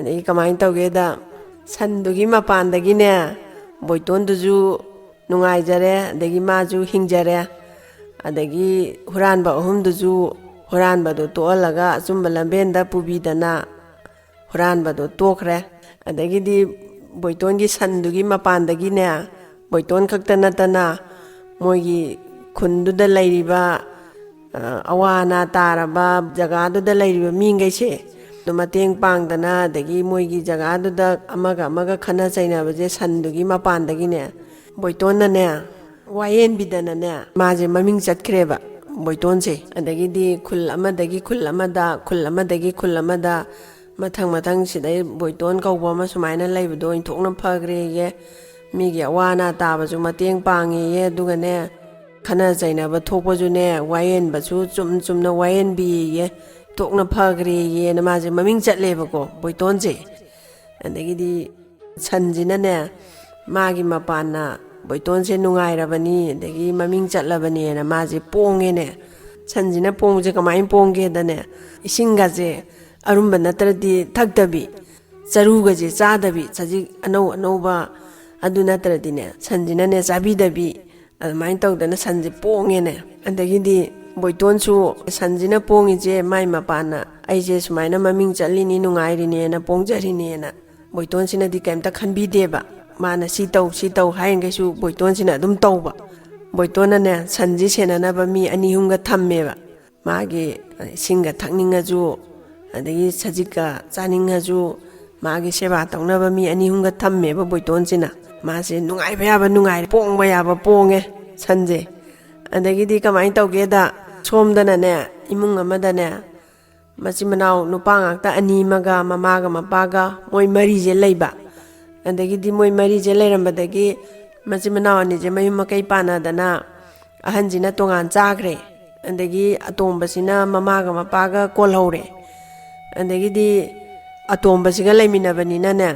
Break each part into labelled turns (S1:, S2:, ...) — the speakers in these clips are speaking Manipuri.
S1: ꯑꯗꯒꯤ ꯀꯃꯥꯏꯅ ꯇꯧꯒꯦꯗ ꯁꯟꯗꯨꯒꯤ ꯃꯄꯥꯟꯗꯒꯤꯅꯦ ꯕꯣꯏꯇꯣꯟꯗꯨꯁꯨ ꯅꯨꯡꯉꯥꯏꯖꯔꯦ ꯑꯗꯒꯤ ꯃꯥꯁꯨ ꯍꯤꯡꯖꯔꯦ ꯑꯗꯒꯤ ꯍꯨꯔꯥꯟꯕ ꯑꯍꯨꯝꯗꯨꯁꯨ ꯍꯨꯔꯥꯟꯕꯗꯣ ꯇꯣꯛꯍꯜꯂꯒ ꯑꯆꯨꯝꯕ ꯂꯝꯕꯦꯟꯗ ꯄꯨꯕꯤꯗꯅ ꯍꯨꯔꯥꯟꯕꯗꯣ ꯇꯣꯛꯈ꯭ꯔꯦ ꯑꯗꯒꯤꯗꯤ ꯕꯣꯏꯇꯣꯟꯒꯤ ꯁꯟꯗꯨꯒꯤ ꯃꯄꯥꯟꯗꯒꯤꯅꯦ ꯕꯣꯏꯇꯣꯟ ꯈꯛꯇ ꯅꯠꯇꯅ ꯃꯣꯏꯒꯤ ꯈꯨꯟꯗꯨꯗ ꯂꯩꯔꯤꯕ ꯑꯋꯥ ꯑꯅꯥ ꯇꯥꯔꯕ ꯖꯒꯥꯗꯨꯗ ꯂꯩꯔꯤꯕ ꯃꯤꯈꯩꯁꯦ ꯃꯇꯦꯡ ꯄꯥꯡꯗꯅ ꯑꯗꯒꯤ ꯃꯣꯏꯒꯤ ꯖꯒꯥꯗꯨꯗ ꯑꯃꯒ ꯈꯟꯅ ꯆꯩꯅꯕꯁꯦ ꯁꯟꯗꯨꯒꯤ ꯃꯄꯥꯟꯗꯒꯤꯅꯦ ꯕꯣꯏꯇꯣꯟꯅꯅꯦ ꯋꯥꯌꯦꯟꯕꯤꯗꯅꯅꯦ ꯃꯥꯁꯦ ꯃꯃꯤꯡ ꯆꯠꯈ꯭ꯔꯦꯕ ꯕꯣꯏꯇꯣꯟꯁꯦ ꯑꯗꯒꯤꯗꯤ ꯈꯨꯜ ꯑꯃꯗꯒꯤ ꯈꯨꯜ ꯑꯃꯗ ꯈꯨꯜ ꯑꯃꯗꯒꯤ ꯈꯨꯜ ꯑꯃꯗ ꯃꯊꯪ ꯁꯤꯗꯩ ꯕꯣꯏꯇꯣꯟ ꯀꯧꯕ ꯑꯃ ꯁꯨꯃꯥꯏꯅ ꯂꯩꯕꯗꯣ ꯑꯣꯏꯟꯊꯣꯛꯅ ꯐꯈ꯭ꯔꯦꯌꯦ ꯃꯤꯒꯤ ꯑꯋꯥ ꯑꯅꯥ ꯇꯥꯕꯁꯨ ꯃꯇꯦꯡ ꯄꯥꯡꯉꯦꯌꯦ ꯑꯗꯨꯒꯅꯦ ꯈꯟꯅ ꯆꯩꯅꯕ ꯊꯣꯛꯄꯁꯨꯅꯦ ꯋꯥꯌꯦꯟꯕꯁꯨ ꯆꯨꯝꯅ ꯋꯥꯌꯦꯟꯕꯤꯌꯦ ꯇꯣꯛꯅ ꯐꯈ꯭ꯔꯦꯌꯦꯅ ꯃꯥꯁꯦ ꯃꯃꯤꯡ ꯆꯠꯂꯦꯕꯀꯣ ꯕꯣꯏꯇꯣꯟꯁꯦ ꯑꯗꯒꯤꯗꯤ ꯁꯟꯁꯤꯅꯅꯦ ꯃꯥꯒꯤ ꯃꯄꯥꯟꯅ ꯕꯣꯏꯇꯣꯟꯁꯦ ꯅꯨꯡꯉꯥꯏꯔꯕꯅꯤ ꯑꯗꯒꯤ ꯃꯃꯤꯡ ꯆꯠꯂꯕꯅꯦꯅ ꯃꯥꯁꯦ ꯄꯣꯡꯉꯦꯅꯦ ꯁꯟꯁꯤꯅ ꯄꯣꯡꯕꯁꯦ ꯀꯃꯥꯏꯅ ꯄꯣꯡꯒꯦꯗꯅꯦ ꯏꯁꯤꯡꯒꯁꯦ ꯑꯔꯨꯝꯕ ꯅꯠꯇ꯭ꯔꯗꯤ ꯊꯛꯇꯕꯤ ꯆꯔꯨꯒꯁꯦ ꯆꯥꯗꯕꯤ ꯁꯖꯤꯛ ꯑꯅꯧꯕ ꯑꯗꯨ ꯅꯠꯇ꯭ꯔꯗꯤꯅꯦ ꯁꯟꯁꯤꯅꯅꯦ ꯆꯥꯕꯤꯗꯕꯤ ꯑꯗꯨꯃꯥꯏꯅ ꯇꯧꯗꯅ ꯁꯟꯁꯦ ꯄꯣꯡꯉꯦꯅꯦ ꯑꯗꯒꯤꯗꯤ ꯕꯣꯏꯇꯣꯟꯁꯨ ꯁꯟꯁꯤꯅ ꯄꯣꯡꯉꯤꯁꯦ ꯃꯥꯏ ꯃꯄꯥꯟꯅ ꯑꯩꯁꯦ ꯁꯨꯃꯥꯏꯅ ꯃꯃꯤꯡ ꯆꯠꯂꯤꯅꯤ ꯅꯨꯡꯉꯥꯏꯔꯤꯅꯦꯅ ꯄꯣꯡꯖꯔꯤꯅꯦꯅ ꯕꯣꯏꯇꯣꯟꯁꯤꯅꯗꯤ ꯀꯩꯝꯇ ꯈꯟꯕꯤꯗꯦꯕ ꯃꯥꯅ ꯁꯤ ꯇꯧ ꯍꯥꯏꯔꯤꯈꯩꯁꯨ ꯕꯣꯏꯇꯣꯟꯁꯤꯅ ꯑꯗꯨꯝ ꯇꯧꯕ ꯕꯣꯏꯇꯣꯟꯅꯅꯦ ꯁꯟꯁꯤ ꯁꯦꯟꯅꯅꯕ ꯃꯤ 2-3ꯒ ꯊꯝꯃꯦꯕ ꯃꯥꯒꯤ ꯏꯁꯤꯡꯒ ꯊꯛꯅꯤꯡꯉꯁꯨ ꯑꯗꯒꯤ ꯁꯖꯤꯛꯀ ꯆꯥꯅꯤꯡꯉꯁꯨ 마기 세바 ꯇꯧꯅꯕ ꯃꯤ 2-3가 ꯊꯝꯃꯦꯕ ꯕꯣꯏꯇꯣꯟꯁꯤꯅ ꯃꯥꯁꯦ ꯅꯨꯡꯉꯥꯏꯕ ꯌꯥꯕ ꯅꯨꯡꯉꯥꯏꯔꯦ ꯄꯣꯡꯕ ꯌꯥꯕ ꯄꯣꯡꯉꯦ ꯁꯟꯖꯦ ꯑꯗꯒꯤꯗꯤ ꯀꯃꯥꯏ ꯇꯧꯒꯦꯗ ꯁꯣꯝꯗꯅꯅꯦ 이문 ꯑꯃꯗꯅꯦ ꯃꯆꯤꯟ ꯃꯅꯥꯎ ꯅꯨꯄꯥ ꯉꯥꯛꯇ 2 ꯑꯃꯒ ꯃꯃꯥꯒ ꯃꯄꯥꯒ ꯃꯣꯏ 4ꯁꯦ ꯂꯩꯕ ꯑꯗꯒꯤꯗꯤ ꯃꯣꯏ 4ꯁꯦ ꯂꯩꯔꯝꯕꯗꯒꯤ ꯃꯆꯤꯟ ꯃꯅꯥꯎ 2ꯁꯦ ꯃꯌꯨꯝ ꯃꯀꯩ ꯄꯥꯟꯅꯗꯅ ꯑꯍꯟꯁꯤꯅ ꯇꯣꯉꯥꯟ ꯆꯥꯈ꯭ꯔꯦ ꯑꯗꯒꯤ ꯑꯇꯣꯝꯕꯁꯤꯅ ꯃꯃꯥꯒ ꯃꯄꯥꯒ ꯀꯣꯜꯍꯧꯔꯦ ꯑꯗꯒꯤꯗꯤ ꯑꯇꯣꯝꯕꯁꯤꯒ ꯂꯩꯃꯤꯟꯅꯕꯅꯤꯅꯅꯦ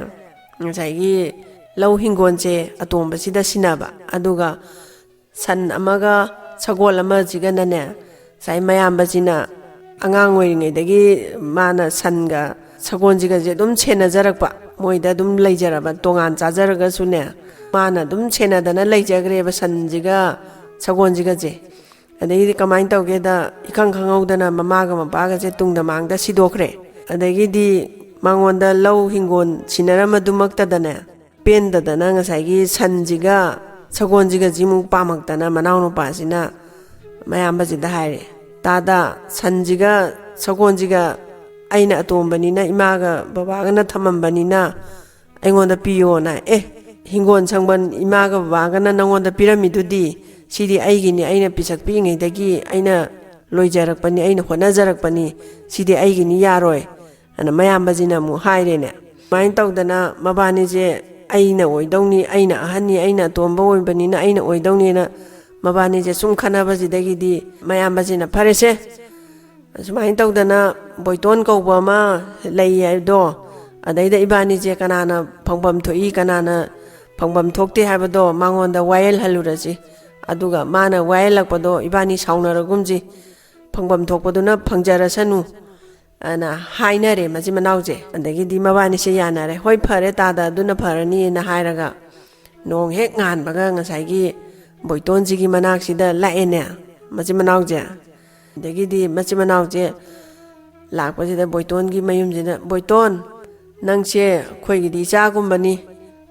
S1: ꯉꯁꯥꯏꯒꯤ ꯂꯧ ꯍꯤꯡꯒꯣꯟꯁꯦ ꯑꯇꯣꯝꯕꯁꯤꯗ ꯁꯤꯟꯅꯕ ꯑꯗꯨꯒ ꯁꯟ ꯑꯃꯒ ꯁꯒꯣꯜ ꯑꯃꯁꯤꯒꯅꯅꯦ ꯉꯁꯥꯏ ꯃꯌꯥꯝꯕꯁꯤꯅ ꯑꯉꯥꯡ ꯑꯣꯏꯔꯤꯉꯩꯗꯒꯤ ꯃꯥꯅ ꯁꯟꯒ ꯁꯒꯣꯜꯁꯤꯒꯁꯦ ꯑꯗꯨꯝ ꯁꯦꯟꯅꯖꯔꯛꯄ ꯃꯣꯏꯗ ꯑꯗꯨꯝ ꯂꯩꯖꯔꯕ ꯇꯣꯉꯥꯟ ꯆꯥꯖꯔꯒꯁꯨꯅꯦ ꯃꯥꯅ ꯑꯗꯨꯝ ꯁꯦꯟꯅꯗꯅ ꯂꯩꯖꯈ꯭ꯔꯦꯕ ꯁꯟꯁꯤꯒ ꯁꯒꯣꯜꯁꯤꯒꯁꯦ ꯑꯗꯒꯤꯗꯤ ꯀꯃꯥꯏꯅ ꯇꯧꯒꯦꯗ 이칸 ꯈꯪꯍꯧꯗꯅ ꯃꯃꯥꯒ ꯃꯄꯥꯒꯁꯦ ꯇꯨꯡꯗ ꯃꯥꯡꯗ ꯁꯤꯗꯣꯛꯈ꯭ꯔꯦ ꯑꯗꯒꯤꯗꯤ ꯃꯉꯣꯟꯗ ꯂꯧ ꯍꯤꯡꯒꯣꯟ ꯁꯤꯟꯅꯔꯝꯃꯗꯨꯃꯛꯇꯗꯅꯦ ꯄꯦꯟꯗꯗꯅ ꯉꯁꯥꯏꯒꯤ ꯁꯟꯁꯤꯒ ꯁꯒꯣꯜꯁꯤꯒꯁꯤꯃꯨꯛ ꯄꯥꯝꯃꯛꯇꯅ ꯃꯅꯥꯎꯅꯨꯄꯥꯁꯤꯅ ꯃꯌꯥꯝꯕꯁꯤꯗ ꯍꯥꯏꯔꯦ ꯇꯥꯗ ꯁꯟꯁꯤꯒ ꯁꯒꯣꯜꯁꯤꯒ ꯑꯩꯅ ꯑꯇꯣꯝꯕꯅꯤꯅ 이마ꯒ ꯕꯕꯥꯒꯅ ꯊꯝꯃꯝꯕꯅꯤ나 ꯑꯩꯉꯣꯟꯗ ꯄꯤꯌꯣꯅ ꯍꯤꯡꯒꯣꯟ ꯁꯪꯕꯟ 이마ꯒꯕꯕꯥꯒꯅ ꯅꯉꯣꯟꯗ ꯄꯤꯔꯝꯃꯤꯗꯨꯗꯤ 시디 아이기니 아이나 비삭비잉이다기 아이나 로이자락바니 아이나 호나자락바니 시디 아이기니 야로이 아나 마얌바지나 무 하이레네 마인 따우다나 마바니제 아이나 오이동니 아이나 아하니 아이나 돈바 오이바니나 아이나 오이동니나 마바니제 숨카나바지다기디 마얌바지나 파레세 마인 따우다나 보이톤 거우바마 레이야이도 아다이다 이바니제 까나나 방밤 토이 까나나 방밤 톡티 하바도 망원다 와일 할루라지 aduga mana wailakpado ibani saunaragumji phangbam thokpaduna phangjarasanu ana hainare maji manauje andagi di mabani se yanare hoi phare tada aduna pharani na hairaga nong hek ngan baga ngasai boitonji gi manak sida laene maji manauje andagi di maji manauje lakpasida boiton gi mayum jina boiton nangse khoi gi di cha gumbani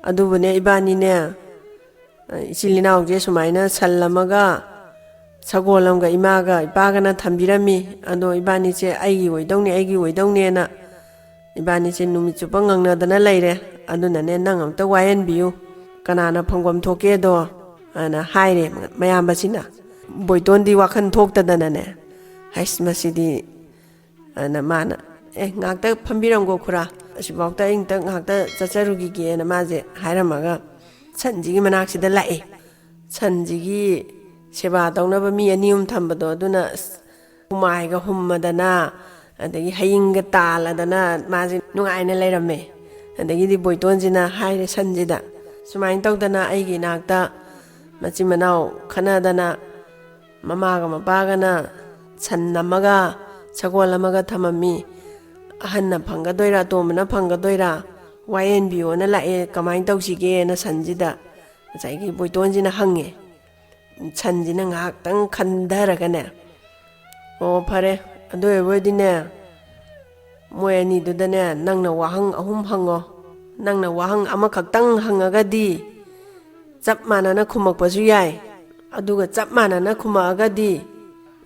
S1: adubune ibani ne 이실리나오제 수마이나 살라마가 사고람가 이마가 이빠가나 탐비라미 아노 이바니제 아이기 오이동네나 이바니제 누미쭈 뻥강나다나 레이레 아누나네 낭암따 와연비유 까나나 펑범 토케도 아나 하이레 마얌바시나 보이톤디 와칸 톡다다나네 하이스마시디 아나 마나 ngakta phambiramgo khura asibawta ingta ngakta chacharugigeena maje hairamaga sanjigi manaksida lae sanjigi seba taunaba mi anium thambado aduna humaiga hummadana adagi hayinga taladana maji nungaina leirame adagi di boitonjina haire sanjida sumain tawdana aigi nakta machi manau khanadana mamaga mapagana san namaga sagol amaga thamami ꯑꯍꯟꯅ ꯐꯪꯒꯗꯣꯏꯔꯥ ꯑꯇꯣꯝꯕꯅ ꯐꯪꯒꯗꯣꯏꯔꯥ ꯋꯥꯌꯦꯟꯕꯤꯌꯣꯅ ꯂꯥꯛꯑꯦ ꯀꯃꯥꯏꯅ ꯇꯧꯁꯤꯒꯦꯅ ꯁꯟꯁꯤꯗ ꯉꯁꯥꯏꯒꯤ ꯕꯣꯏꯇꯣꯟꯁꯤꯅ ꯍꯪꯉꯦ ꯁꯟꯁꯤꯅ ꯉꯥꯏꯍꯥꯛꯇꯪ ꯈꯟꯊꯔꯒꯅꯦ ꯑꯣ ꯐꯔꯦ ꯑꯗꯨ ꯑꯣꯏꯔꯕꯣꯏꯗꯤꯅꯦ ꯃꯣꯏ ꯑꯅꯤꯗꯨꯗꯅꯦ ꯅꯪꯅ ꯋꯥꯍꯪ 3 ꯍꯪꯉꯣ ꯅꯪꯅ ꯋꯥꯍꯪ ꯑꯃꯈꯛꯇꯪ ꯍꯪꯉꯒꯗꯤ ꯆꯞ ꯃꯥꯟꯅꯅ ꯈꯨꯝꯃꯛꯄꯁꯨ ꯌꯥꯏ ꯑꯗꯨꯒ ꯆꯞ ꯃꯥꯟꯅꯅ ꯈꯨꯝꯃꯛꯑꯒꯗꯤ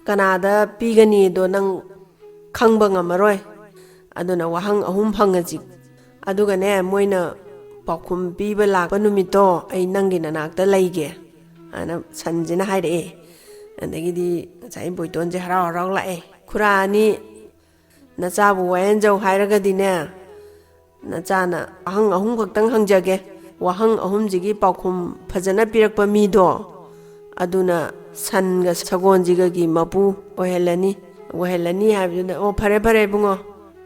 S1: ꯀꯅꯥꯗ ꯄꯤꯒꯅꯤꯗꯣ ꯅꯪ ꯈꯪꯕ ꯉꯝꯃꯔꯣꯏ ꯑꯗꯨꯅ ꯋꯥꯍꯪ 3 ꯐꯪꯉꯁꯤ ꯑꯗꯨꯒꯅꯦ ꯃꯣꯏꯅ ꯄꯥꯎꯈꯨꯝ ꯄꯤꯕ ꯂꯥꯛꯄ ꯅꯨꯃꯤꯠꯇꯣ ꯑꯩ ꯅꯪꯒꯤ ꯅꯅꯥꯛꯇ ꯂꯩꯒꯦ ꯑꯅ ꯁꯟꯁꯤꯅ ꯍꯥꯏꯔꯛꯑꯦ ꯑꯗꯒꯤꯗꯤ ꯉꯁꯥꯏ ꯕꯣꯏꯇꯣꯟꯁꯦ ꯍꯔꯥꯎ ꯍꯔꯥꯎ ꯂꯥꯛꯑꯦ ꯈꯨꯔꯥ ꯑꯅꯤ ꯅꯆꯥꯕꯨ ꯋꯥꯌꯦꯟꯖꯧ ꯍꯥꯏꯔꯒꯗꯤꯅꯦ ꯅꯆꯥꯅ ꯋꯥꯍꯪ 3 ꯈꯛꯇꯪ ꯍꯪꯖꯒꯦ ꯋꯥꯍꯪ 3ꯁꯤꯒꯤ ꯄꯥꯎꯈꯨꯝ ꯐꯖꯅ ꯄꯤꯔꯛꯄ ꯃꯤꯗꯣ ꯑꯗꯨꯅ ꯁꯟꯒ ꯁꯒꯣꯜꯁꯤꯒꯒꯤ ꯃꯄꯨ ꯑꯣꯏꯍꯜꯂꯅꯤ ꯍꯥꯏꯕꯗꯨꯅ ꯑꯣ ꯐꯔꯦ ꯐꯔꯦ ꯏꯕꯨꯡꯉꯣ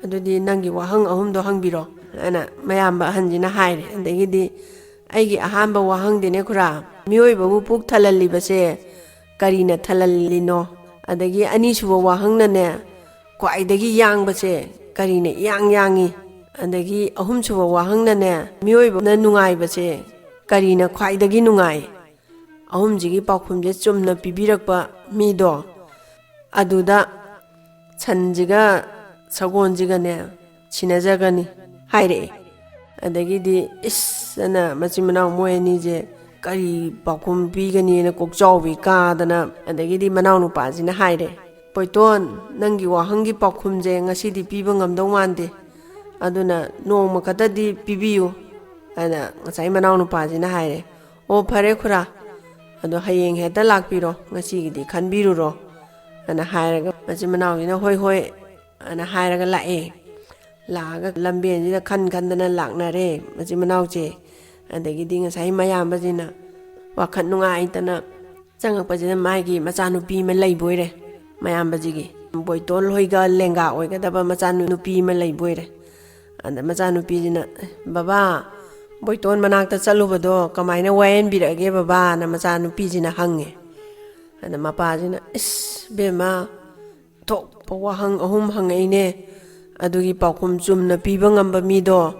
S1: ꯑꯗꯨꯗꯤ ꯅꯪꯒꯤ ꯋꯥꯍꯪ 3ꯗꯣ ꯍꯪꯕꯤꯔꯣ ꯑꯅ ꯃꯌꯥꯝꯕ ꯑꯍꯟꯁꯤꯅ ꯍꯥꯏꯔꯦ ꯑꯗꯒꯤꯗꯤ ꯑꯩꯒꯤ ꯑꯍꯥꯟꯕ ꯋꯥꯍꯪꯗꯤꯅꯦ ꯈꯨꯔꯥ ꯃꯤꯑꯣꯏꯕꯕꯨ ꯄꯨꯛ ꯊꯜꯍꯜꯂꯤꯕꯁꯦ ꯀꯔꯤꯅ ꯊꯜꯍꯜꯂꯤꯅꯣ ꯑꯗꯒꯤ ꯑꯅꯤꯁꯨꯕ ꯋꯥꯍꯪꯅꯅꯦ ꯈ꯭ꯋꯥꯏꯗꯒꯤ ꯌꯥꯡꯕꯁꯦ ꯀꯔꯤꯅ ꯏꯌꯥꯡ ꯌꯥꯡꯉꯤ ꯑꯗꯒꯤ 3ꯁꯨꯕ ꯋꯥꯍꯪꯅꯅꯦ ꯃꯤꯑꯣꯏꯕꯅ ꯅꯨꯡꯉꯥꯏꯕꯁꯦ ꯀꯔꯤꯅ ꯈ꯭ꯋꯥꯏꯗꯒꯤ ꯅꯨꯡꯉꯥꯏ 3ꯁꯤꯒꯤ ꯄꯥꯎꯈꯨꯝꯁꯦ ꯆꯨꯝꯅ ꯄꯤꯕꯤꯔꯛꯄ ꯃꯤꯗꯣ ꯑꯗꯨꯗ ꯁꯟꯁꯤꯒ ꯁꯒꯣꯜꯁꯤꯒꯅꯦ ꯁꯤꯟꯅꯖꯒꯅꯤ ꯍꯥꯏꯔꯛꯑꯦ ꯑꯗꯒꯤꯗꯤ ꯏꯁ ꯑꯅ ꯃꯆꯤꯟ ꯃꯅꯥꯎ ꯃꯣꯏ ꯑꯅꯤꯁꯦ ꯀꯔꯤ ꯄꯥꯎꯈꯨꯝ ꯄꯤꯒꯅꯤꯅ ꯀꯣꯛꯆꯥꯎꯕꯤ ꯀꯥꯗꯅ ꯑꯗꯒꯤꯗꯤ ꯃꯅꯥꯎ ꯅꯨꯄꯥꯁꯤꯅ ꯍꯥꯏꯔꯦ ꯕꯣꯏꯇꯣꯟ ꯅꯪꯒꯤ ꯋꯥꯍꯪꯒꯤ ꯄꯥꯎꯈꯨꯝꯁꯦ ꯉꯁꯤꯗꯤ ꯄꯤꯕ ꯉꯝꯗꯧ ꯃꯥꯟꯗꯦ ꯑꯗꯨꯅ ꯅꯣꯡꯃ ꯈꯛꯇꯗꯤ ꯄꯤꯕꯤꯌꯨ ꯑꯅ ꯉꯁꯥꯏ ꯃꯅꯥꯎ ꯅꯨꯄꯥꯁꯤꯅ ꯍꯥꯏꯔꯦ ꯑꯣ ꯐꯔꯦ ꯈꯨꯔꯥ ꯑꯗꯣ ꯍꯌꯦꯡ ꯍꯦꯛꯇ ꯂꯥꯛꯄꯤꯔꯣ ꯉꯁꯤꯒꯤꯗꯤ ꯈꯟꯕꯤꯔꯨꯔꯣ ꯑꯅ ꯍꯥꯏꯔꯒ ꯃꯆꯤꯟ ꯃꯅꯥꯎꯁꯤꯅ ꯍꯣꯏ ꯍꯣꯏ ꯑꯅ ꯍꯥꯏꯔꯒ ꯂꯥꯛꯑꯒ ꯂꯝꯕꯦꯟꯁꯤꯗ ꯈꯟꯗꯅ ꯂꯥꯛꯅꯔꯦ ꯃꯆꯤꯟ ꯃꯅꯥꯎꯁꯦ ꯑꯗꯒꯤꯗꯤ ꯉꯁꯥꯏ ꯃꯌꯥꯝꯕꯁꯤꯅ ꯋꯥꯈꯜ ꯅꯨꯡꯉꯥꯏꯇꯅ ꯆꯪꯉꯛꯄꯁꯤꯗ ꯃꯥꯒꯤ ꯃꯆꯥꯅꯨꯄꯤ ꯑꯃ ꯂꯩꯕꯣꯏꯔꯦ ꯃꯌꯥꯝꯕꯁꯤꯒꯤ ꯕꯣꯏꯇꯣꯟ ꯍꯣꯏꯒ ꯂꯦꯡꯒꯥ ꯑꯣꯏꯒꯗꯕ ꯃꯆꯥꯅꯨꯄꯤ ꯑꯃ ꯂꯩꯕꯣꯏꯔꯦ ꯑꯗ ꯃꯆꯥꯅꯨꯄꯤꯁꯤꯅ ꯕꯕꯥ ꯕꯣꯏꯇꯣꯟ ꯃꯅꯥꯛꯇ ꯆꯠꯂꯨꯕꯗꯣ ꯀꯃꯥꯏꯅ ꯋꯥꯌꯦꯟꯕꯤꯔꯛꯑꯒꯦ ꯕꯕꯥꯅ ꯃꯆꯥꯅꯨꯄꯤꯁꯤꯅ ꯍꯪꯉꯦ ꯑꯗ ꯃꯄꯥꯁꯤꯅ ꯏꯁ ꯕꯦꯝꯃ ꯊꯣꯛꯄ ꯋꯥꯍꯪ 3 ꯍꯪꯉꯛꯏꯅꯦ ꯑꯗꯨꯒꯤ ꯄꯥꯎꯈꯨꯝ ꯆꯨꯝꯅ ꯄꯤꯕ ꯉꯝꯕ ꯃꯤꯗோ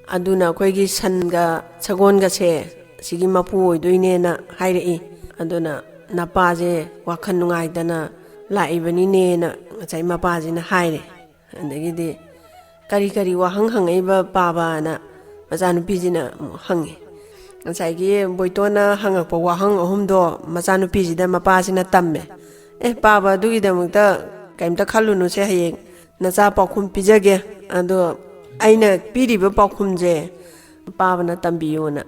S1: ꯑꯗꯨꯅ ꯑꯩꯈꯣꯏꯒꯤ ꯁꯟꯒ ꯁꯒꯣꯜꯒꯁꯦ ꯑꯁꯤꯒꯤ ꯃꯄꯨ ꯑꯣꯏꯗꯣꯏꯅꯦꯅ ꯍꯥꯏꯔꯛꯏ ꯑꯗꯨꯅ ꯅꯄꯥꯁꯦ ꯋꯥꯈꯜ ꯅꯨꯡꯉꯥꯏꯇꯅ ꯂꯥꯛꯏꯕꯅꯤꯅꯦꯅ ꯉꯁꯥꯏ ꯃꯄꯥꯁꯤꯅ ꯍꯥꯏꯔꯦ ꯑꯗꯒꯤꯗꯤ ꯀꯔꯤ ꯋꯥꯍꯪ ꯍꯪꯉꯛꯏꯕ ꯄꯥꯕꯅ ꯃꯆꯥꯅꯨꯄꯤꯁꯤꯅ ꯑꯃꯨꯛ ꯍꯪꯉꯦ ꯉꯁꯥꯏꯒꯤ ꯕꯣꯏꯇꯣꯟꯅ ꯍꯪꯉꯛꯄ ꯋꯥꯍꯪ 3ꯗꯣ ꯃꯆꯥꯅꯨꯄꯤꯁꯤꯗ ꯃꯄꯥꯁꯤꯅ ꯇꯝꯃꯦ ꯄꯥꯕ ꯑꯗꯨꯒꯤꯗꯃꯛꯇ ꯀꯩꯝꯇ ꯈꯜꯂꯨꯅꯨꯁꯦ ꯍꯌꯦꯡ ꯅꯆꯥ ꯄꯥꯎꯈꯨꯝ ꯄꯤꯖꯒꯦ ꯑꯗꯣ ꯑꯩꯅ ꯄꯤꯔꯤꯕ ꯄꯥꯎꯈꯨꯝꯁꯦ ꯄꯥꯕꯅ ꯇꯝꯕꯤꯌꯨꯅ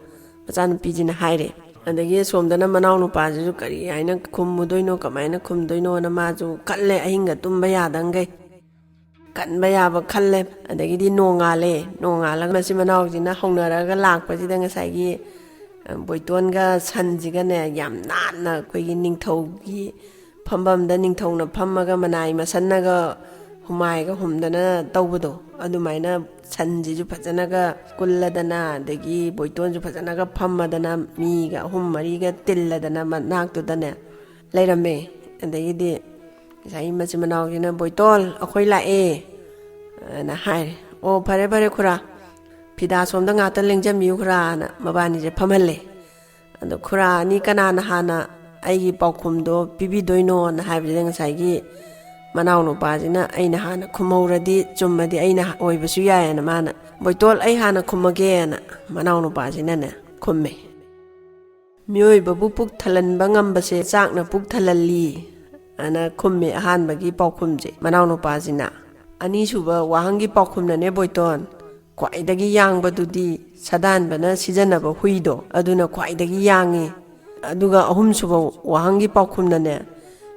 S1: ꯃꯆꯥꯅꯨꯄꯤꯁꯤꯅ ꯍꯥꯏꯔꯦ ꯑꯗꯒꯤ ꯑꯁꯣꯝꯗꯅ ꯃꯅꯥꯎ ꯅꯨꯄꯥꯁꯤꯁꯨ ꯀꯔꯤ ꯍꯥꯏꯅ ꯈꯨꯝꯃꯨꯗꯣꯏꯅꯣ ꯀꯃꯥꯏꯅ ꯈꯨꯝꯗꯣꯏꯅꯣꯅ ꯃꯥꯁꯨ ꯈꯜꯂꯦ ꯑꯍꯤꯡꯒ ꯇꯨꯝꯕ ꯌꯥꯗꯪꯒꯩ ꯀꯟꯕ ꯌꯥꯕ ꯈꯜꯂꯦ ꯑꯗꯒꯤꯗꯤ ꯅꯣꯡꯉꯥꯜꯂꯒ ꯃꯆꯤꯟ ꯃꯅꯥꯎꯁꯤꯅ ꯍꯧꯅꯔꯒ ꯂꯥꯛꯄꯁꯤꯗ ꯉꯁꯥꯏꯒꯤ ꯕꯣꯏꯇꯣꯟꯒ ꯁꯟꯁꯤꯒꯅꯦ ꯌꯥꯝ ꯅꯥꯟꯅ ꯑꯩꯈꯣꯏꯒꯤ ꯅꯤꯡꯊꯧꯒꯤ ꯐꯝꯐꯝꯗ ꯅꯤꯡꯊꯧꯅ ꯐꯝꯃꯒ ꯃꯅꯥꯏ ꯃꯁꯟꯅꯒ ꯍꯨꯃꯥꯏꯒ ꯍꯨꯝꯗꯅ ꯇꯧꯕꯗꯣ ꯑꯗꯨꯃꯥꯏꯅ ꯁꯟꯁꯤꯁꯨ ꯐꯖꯅꯒ ꯀꯨꯜꯂꯗꯅ ꯑꯗꯒꯤ ꯕꯣꯏꯇꯣꯟꯁꯨ ꯐꯖꯅꯒ ꯐꯝꯃꯗꯅ ꯃꯤꯒ 3-4ꯒ ꯇꯤꯜꯂꯗꯅ ꯃꯅꯥꯛꯇꯨꯗꯅꯦ ꯂꯩꯔꯝꯃꯦ ꯑꯗꯒꯤꯗꯤ ꯉꯁꯥꯏ ꯃꯆꯤꯟ ꯃꯅꯥꯎꯁꯤꯅ ꯕꯣꯏꯇꯣꯟ ꯑꯩꯈꯣꯏ ꯂꯥꯛꯑꯦ ꯑꯅ ꯍꯥꯏꯔꯦ ꯑꯣ ꯐꯔꯦ ꯈꯨꯔꯥ ꯐꯤꯗꯥ ꯁꯣꯝꯗ ꯉꯥꯛꯇ ꯂꯦꯡꯖꯟꯕꯤꯌꯨ ꯈꯨꯔꯥꯅ ꯃꯕꯥꯅꯤꯁꯦ ꯐꯝꯍꯜꯂꯦ ꯑꯗꯣ ꯈꯨꯔꯥ ꯑꯅꯤ ꯀꯅꯥꯅ ꯍꯥꯟꯅ ꯑꯩꯒꯤ ꯄꯥꯎꯈꯨꯝꯗꯣ ꯄꯤꯕꯤꯗꯣꯏꯅꯣꯅ ꯍꯥꯏꯕꯁꯤꯗ ꯉꯁꯥꯏꯒꯤ ꯃꯅꯥꯎ ꯅꯨꯄꯥꯁꯤꯅ ꯑꯩꯅ ꯍꯥꯟꯅ ꯈꯨꯝꯍꯧꯔꯗꯤ ꯆꯨꯝꯃꯗꯤ ꯑꯩꯅ ꯑꯣꯏꯕꯁꯨ ꯌꯥꯏꯌꯦꯅ ꯃꯥꯅ ꯕꯣꯏꯇꯣꯟ ꯑꯩ ꯍꯥꯟꯅ ꯈꯨꯝꯃꯒꯦꯅ ꯃꯅꯥꯎ ꯅꯨꯄꯥꯁꯤꯅꯅꯦ ꯈꯨꯝꯃꯦ ꯃꯤꯑꯣꯏꯕꯕꯨ ꯄꯨꯛ ꯊꯜꯍꯟꯕ ꯉꯝꯕꯁꯦ ꯆꯥꯛꯅ ꯄꯨꯛ ꯊꯜꯍꯜꯂꯤ ꯑꯅ ꯈꯨꯝꯃꯦ ꯑꯍꯥꯟꯕꯒꯤ ꯄꯥꯎꯈꯨꯝꯁꯦ ꯃꯅꯥꯎ ꯅꯨꯄꯥꯁꯤꯅ ꯑꯅꯤꯁꯨꯕ ꯋꯥꯍꯪꯒꯤ ꯄꯥꯎꯈꯨꯝꯅꯅꯦ ꯕꯣꯏꯇꯣꯟ ꯈ꯭ꯋꯥꯏꯗꯒꯤ ꯌꯥꯡꯕꯗꯨꯗꯤ ꯁꯥꯗꯥꯟꯕꯅ ꯁꯤꯖꯤꯟꯅꯕ ꯍꯨꯏꯗꯣ ꯑꯗꯨꯅ ꯈ꯭ꯋꯥꯏꯗꯒꯤ ꯌꯥꯡꯉꯤ ꯑꯗꯨꯒ 3ꯁꯨꯕ ꯋꯥꯍꯪꯒꯤ ꯄꯥꯎꯈꯨꯝꯅꯅꯦ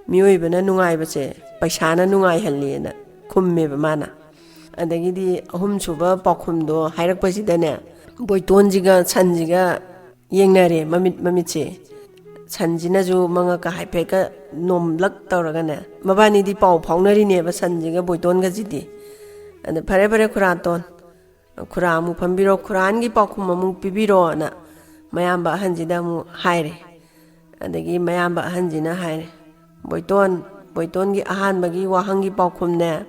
S1: ꯃꯤꯑꯣꯏꯕꯅ ꯅꯨꯡꯉꯥꯏꯕꯁꯦ ꯄꯩꯁꯥꯅ ꯅꯨꯡꯉꯥꯏꯍꯜꯂꯤꯅ ꯈꯨꯝꯃꯦꯕ ꯃꯥꯅ ꯑꯗꯒꯤꯗꯤ 3ꯁꯨꯕ ꯄꯥꯎꯈꯨꯝꯗꯣ ꯍꯥꯏꯔꯛꯄꯁꯤꯗꯅꯦ ꯕꯣꯏꯇꯣꯟꯁꯤꯒ ꯁꯟꯁꯤꯒ ꯌꯦꯡꯅꯔꯦ ꯃꯃꯤꯠꯁꯦ ꯁꯟꯁꯤꯅꯁꯨ ꯃꯉꯛꯀ ꯍꯥꯏꯐꯦꯠꯀ ꯅꯣꯝꯂꯛ ꯇꯧꯔꯒꯅꯦ ꯃꯕꯥꯅꯤꯗꯤ ꯄꯥꯎ ꯐꯥꯎꯅꯔꯤꯅꯦꯕ ꯁꯟꯁꯤꯒ ꯕꯣꯏꯇꯣꯟꯒꯁꯤꯗꯤ ꯑꯗ ꯐꯔꯦ ꯈꯨꯔꯥꯇꯣꯟ ꯈꯨꯔꯥ ꯑꯃꯨꯛ ꯐꯝꯕꯤꯔꯣ ꯈꯨꯔꯥꯟꯒꯤ ꯄꯥꯎꯈꯨꯝ ꯑꯃꯨꯛ ꯄꯤꯕꯤꯔꯣꯅ ꯃꯌꯥꯝꯕ ꯑꯍꯟꯁꯤꯗ ꯑꯃꯨꯛ ꯍꯥꯏꯔꯦ ꯑꯗꯒꯤ ꯃꯌꯥꯝꯕ ꯑꯍꯟꯁꯤꯅ ꯍꯥꯏꯔꯦ ꯕꯣꯏꯇꯣꯟꯒꯤ ꯑꯍꯥꯟꯕꯒꯤ ꯋꯥꯍꯪꯒꯤ ꯄꯥꯎꯈꯨꯝꯅꯦ